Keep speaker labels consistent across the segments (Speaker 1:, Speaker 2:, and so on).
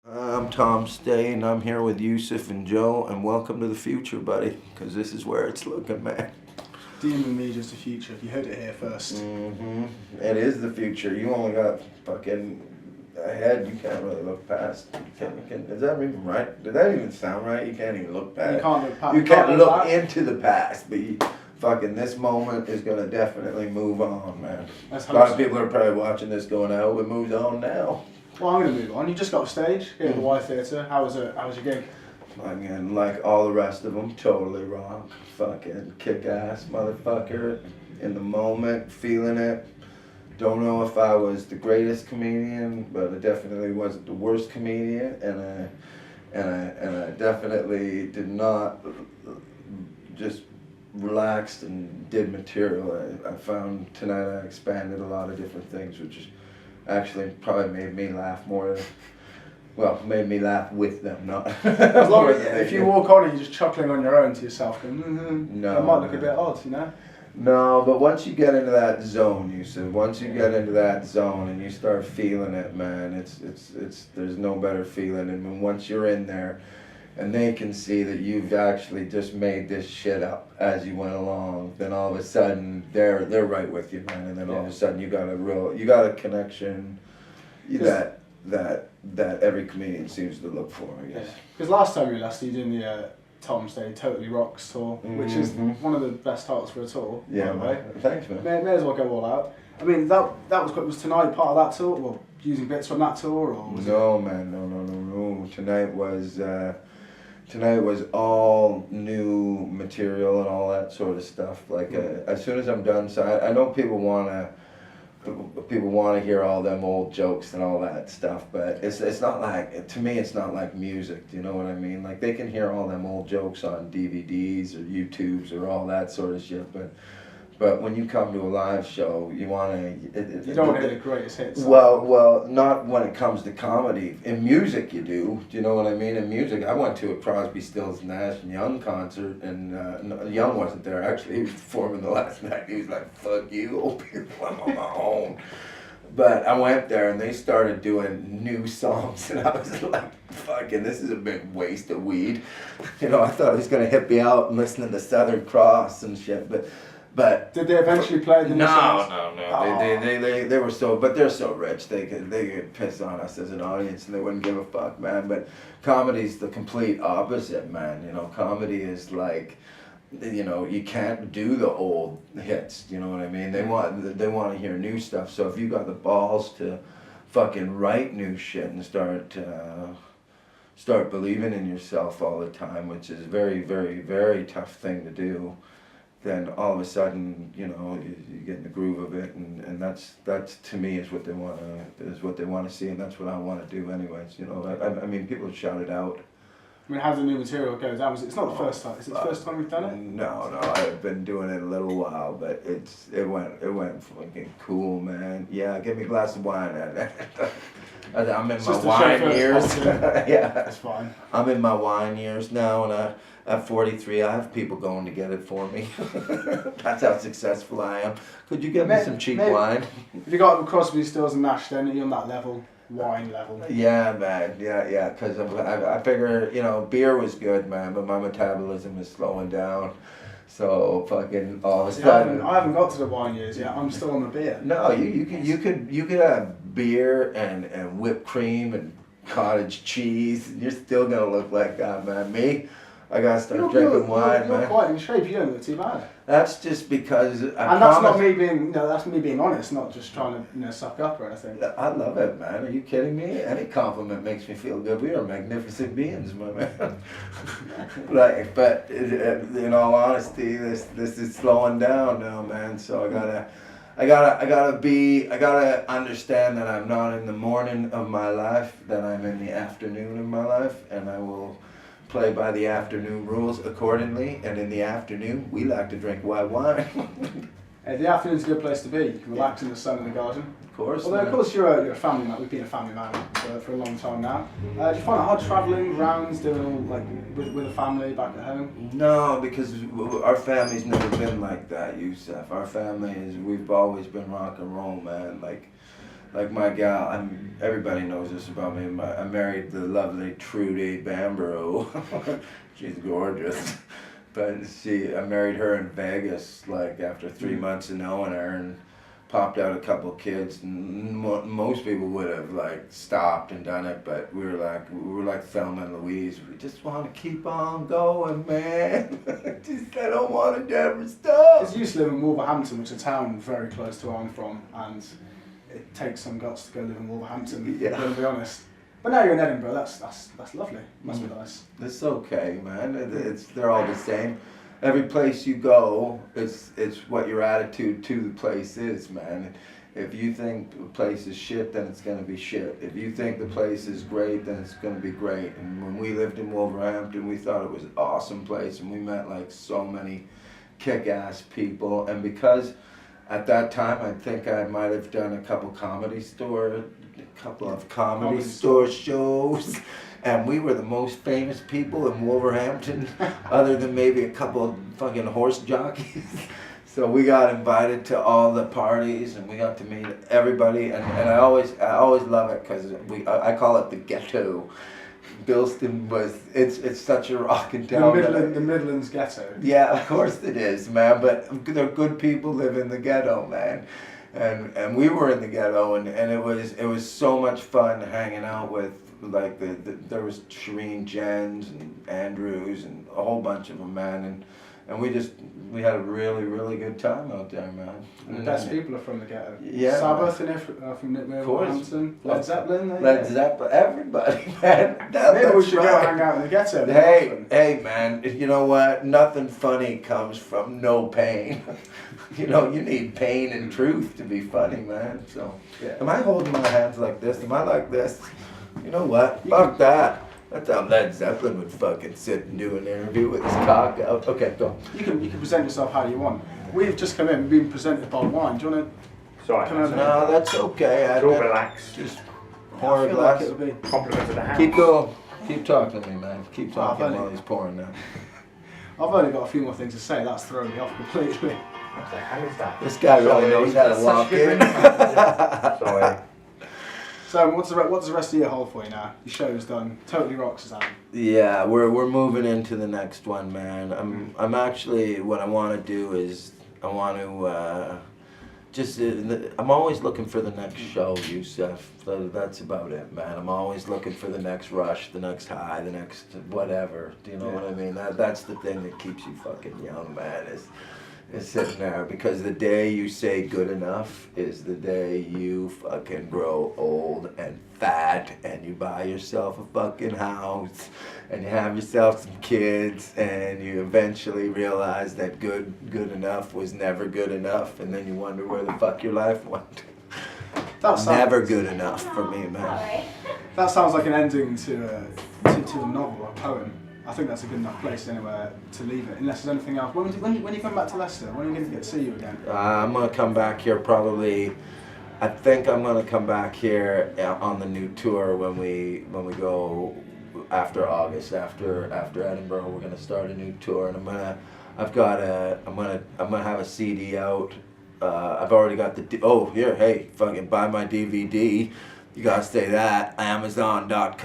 Speaker 1: I'm Tom Stade, and I'm here with Yusef and Joe, and welcome to the future, buddy, because this is where it's looking, man.
Speaker 2: Demon Media's the future. You heard it here first.
Speaker 1: It is the future. You only got fucking ahead. You can't really look past. Is that even right? Did that even sound right? You can't even look past.
Speaker 2: You can't look past.
Speaker 1: You can't look into the past, but fucking this moment is gonna definitely move on, man. A lot of people are probably watching this going, I hope it moves on now.
Speaker 2: Well, I'm going to move on. You just got off stage here at the Y Theatre. How was it? How was your gig?
Speaker 1: Again, like all the rest of them, totally rock. Fucking kick-ass motherfucker. In the moment, feeling it. Don't know if I was the greatest comedian, but I definitely wasn't the worst comedian, and I definitely did not just relaxed and did material. I found tonight I expanded a lot of different things, which is actually probably made me laugh more. Well, made me laugh with them, not.
Speaker 2: As long as if you walk on and you're just chuckling on your own to yourself, going,
Speaker 1: no,
Speaker 2: that might look a bit odd, you know.
Speaker 1: No, but once you get into that zone, Yusuf, once you get into that zone and you start feeling it, man, it's there's no better feeling. And once you're in there, and they can see that you've actually just made this shit up as you went along, then all of a sudden they're right with you, man. And then all of a sudden you got a connection that every comedian seems to look for, I guess.
Speaker 2: Because last time you were last, you did the Tom Stade Totally Rocks tour, which is one of the best titles for a tour.
Speaker 1: Yeah, man. Thanks, man.
Speaker 2: May as well go all out. I mean, that was tonight part of that tour, well, using bits from that tour, or was
Speaker 1: No, man, no. Tonight was all new material and all that sort of stuff. Like as soon as I'm done, so I know people wanna hear all them old jokes and all that stuff, but it's not like, to me it's not like music. Do you know what I mean? Like they can hear all them old jokes on DVDs or YouTubes or all that sort of shit, but when you come to a live show, you don't want to
Speaker 2: hear the greatest hits.
Speaker 1: Well, not when it comes to comedy. In music, you do. Do you know what I mean? In music, I went to a Crosby, Stills, Nash and Young concert, and Young wasn't there. Actually, he was performing the last night. He was like, "Fuck you, old people, I'm on my own." But I went there, and they started doing new songs, and I was like, "Fucking, this is a big waste of weed." You know, I thought I was gonna hip me out and listen to Southern Cross and shit, but
Speaker 2: did they eventually play the new songs?
Speaker 1: No. Oh. They were so, but they're so rich they could piss on us as an audience and they wouldn't give a fuck, man. But comedy's the complete opposite, man. You know, comedy is like, you know, you can't do the old hits. You know what I mean? They want to hear new stuff. So if you got the balls to fucking write new shit and start believing in yourself all the time, which is a very, very, very tough thing to do, then all of a sudden, you know, you get in the groove of it, and that's to me is what they want to see, and that's what I want to do, anyways. You know, I mean, people shout it out.
Speaker 2: I mean, how's the new material go? It's not the first time. Is it the first time we've done it?
Speaker 1: No, I've been doing it a little while, but it went fucking cool, man. Yeah, give me a glass of wine. I'm in my wine years. Yeah,
Speaker 2: that's fine.
Speaker 1: I'm in my wine years now, and at 43, I have people going to get it for me. That's how successful I am. Could you get me some cheap wine?
Speaker 2: If you got Crosby, Stills and Nash, then you're on that level, wine level.
Speaker 1: Yeah, man. Yeah. Because I figure, you know, beer was good, man, but my metabolism is slowing down. So fucking all of a sudden.
Speaker 2: I haven't got to the wine years yet. I'm still on the beer.
Speaker 1: No, you could have beer and whipped cream and cottage cheese. You're still gonna look like that, man. Me, I gotta start drinking wine, man.
Speaker 2: You're quite in shape. You don't look too bad.
Speaker 1: That's just because
Speaker 2: that's not me being. No, that's me being honest, not just trying to suck up or anything.
Speaker 1: I love it, man. Are you kidding me? Any compliment makes me feel good. We are magnificent beings, my man. But in all honesty, this is slowing down now, man. So I gotta understand that I'm not in the morning of my life, that I'm in the afternoon of my life, and I will play by the afternoon rules accordingly. And in the afternoon, we like to drink white wine.
Speaker 2: The afternoon's a good place to be. You can relax in the sun in the garden.
Speaker 1: Of course.
Speaker 2: Although, of course, you're a family man. We've been a family man for a long time now. Do you find it hard travelling, rounds, doing all, like, with a family back at home?
Speaker 1: No, because our family's never been like that, Yusef. Our family we've always been rock and roll, man. Like, like my gal, everybody knows this about me. I married the lovely Trudy Bambro. She's gorgeous. But I married her in Vegas, like after 3 months of knowing her, and popped out a couple kids. And most people would have like stopped and done it, but we were like Thelma and Louise. We just want to keep on going, man. I don't want to ever stop.
Speaker 2: Because you used to live in Wolverhampton, which is a town very close to where I'm from, and it takes some guts to go live in Wolverhampton.
Speaker 1: Yeah.
Speaker 2: To be honest. But now you're in Edinburgh. That's lovely. Must be nice.
Speaker 1: It's okay, man. They're all the same. Every place you go, it's what your attitude to the place is, man. If you think the place is shit, then it's gonna be shit. If you think the place is great, then it's gonna be great. And when we lived in Wolverhampton, we thought it was an awesome place, and we met like so many kick-ass people. And because at that time, I think I might have done a couple of comedy store shows, and we were the most famous people in Wolverhampton, other than maybe a couple of fucking horse jockeys. So we got invited to all the parties, and we got to meet everybody. And I always love it because I call it the ghetto. Bilston it's such a rockin' town.
Speaker 2: The Midlands ghetto.
Speaker 1: Yeah, of course it is, man. But the good people live in the ghetto, man. And we were in the ghetto, and it was so much fun hanging out with like there was Shireen Jens and Andrews and a whole bunch of them, man. And we had a really, really good time out there, man.
Speaker 2: And the best people are from the ghetto.
Speaker 1: Yeah.
Speaker 2: Sabbath from Wolverhampton. Led Zeppelin.
Speaker 1: Led Zeppelin. Everybody, man.
Speaker 2: Maybe we should go hang out in the ghetto.
Speaker 1: Hey, man. You know what? Nothing funny comes from no pain. You know, you need pain and truth to be funny, man. So,
Speaker 2: yeah.
Speaker 1: Am I holding my hands like this? Am I like this? You know what? Fuck that. That's how Led Zeppelin would fucking sit and do an interview with his cock out. Okay, go.
Speaker 2: You can present yourself how you want. We've just come in and been presented by wine. Do you want to?
Speaker 3: Sorry.
Speaker 1: No, that's okay.
Speaker 3: It's all relaxed.
Speaker 1: Just
Speaker 2: I
Speaker 1: pour a
Speaker 2: feel
Speaker 1: glass.
Speaker 2: like it'll be.
Speaker 3: Compliment to the house.
Speaker 1: Keep going. Keep talking to me, man. Keep talking while he's pouring now.
Speaker 2: I've only got a few more things to say. That's thrown me off completely.
Speaker 3: What the hell is that?
Speaker 1: This guy really knows how to walk in.
Speaker 3: Sorry.
Speaker 2: So what does the rest of your hold for you now? Your show's done. Totally rocks, Sam.
Speaker 1: Yeah, we're moving into the next one, man. I'm actually, what I want to do is I want to I'm always looking for the next show, Yusef. That's about it, man. I'm always looking for the next rush, the next high, the next whatever. Do you know what I mean? That's the thing that keeps you fucking young, man. Is sitting there, because the day you say good enough is the day you fucking grow old and fat, and you buy yourself a fucking house, and you have yourself some kids, and you eventually realize that good enough was never good enough, and then you wonder where the fuck your life went. Never good enough for me, man.
Speaker 2: That sounds like an ending to a novel, a poem. I think that's a good enough place anywhere to leave it, unless there's anything else. When you come back to Leicester, when are you going to get to see you again?
Speaker 1: I'm going to come back here probably, I think I'm going to come back here on the new tour when we go after August, after Edinburgh. We're going to start a new tour, and I'm going to have a CD out. I've already got fucking buy my DVD. You gotta say that. Amazon.co.uk,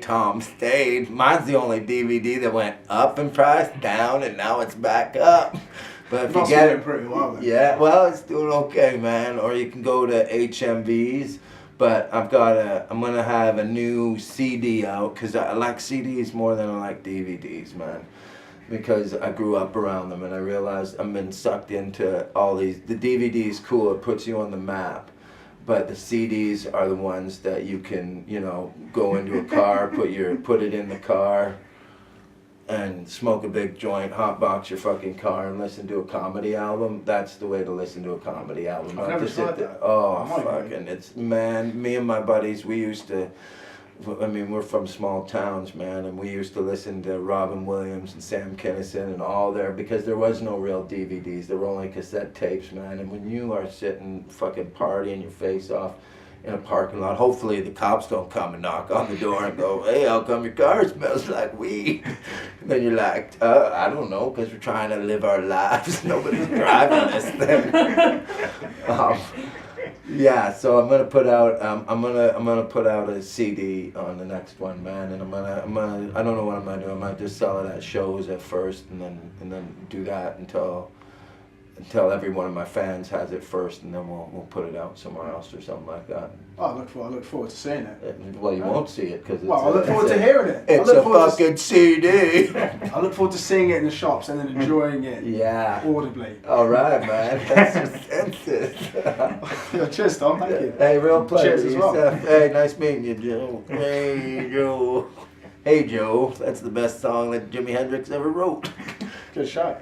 Speaker 1: Tom Stade. Mine's the only DVD that went up in price, down, and now it's back up. But if you get it
Speaker 2: pretty well then.
Speaker 1: Yeah, well, it's doing okay, man. Or you can go to HMVs. But I'm gonna have a new CD out, because I like CDs more than I like DVDs, man. Because I grew up around them, and I realized I've been sucked into all these. The DVD's cool, it puts you on the map. But the CDs are the ones that you can, go into a car, put it in the car, and smoke a big joint, hotbox your fucking car, and listen to a comedy album. That's the way to listen to a comedy album.
Speaker 2: I've never tried that.
Speaker 1: Oh, fucking, me and my buddies, we used to. We're from small towns, man, and we used to listen to Robin Williams and Sam Kinison and all because there was no real DVDs. There were only cassette tapes, man. And when you are sitting fucking partying your face off in a parking lot, hopefully the cops don't come and knock on the door and go, "Hey, how come your car smells like weed?" And then you're like, I don't know, because we're trying to live our lives. Nobody's driving this thing. Yeah, so I'm gonna put out I'm gonna put out a CD on the next one, man, and I'm gonna I don't know what I'm gonna do. I might just sell it at shows at first, and then do that until every one of my fans has it first, and then we'll put it out somewhere else or something like that.
Speaker 2: Oh, I look forward to seeing it.
Speaker 1: Well, you won't see it because
Speaker 2: Well, I look forward to hearing it.
Speaker 1: It's a fucking CD.
Speaker 2: I look forward to seeing it in the shops and then enjoying it.
Speaker 1: Yeah.
Speaker 2: Audibly.
Speaker 1: All right, man. That's it.
Speaker 2: Yeah, cheers, Tom. Thank you.
Speaker 1: Hey, real pleasure.
Speaker 2: Cheers as well.
Speaker 1: Yusef. Hey, nice meeting you, Joe. Hey, Joe. Hey, Joe. That's the best song that Jimi Hendrix ever wrote.
Speaker 2: Good shot.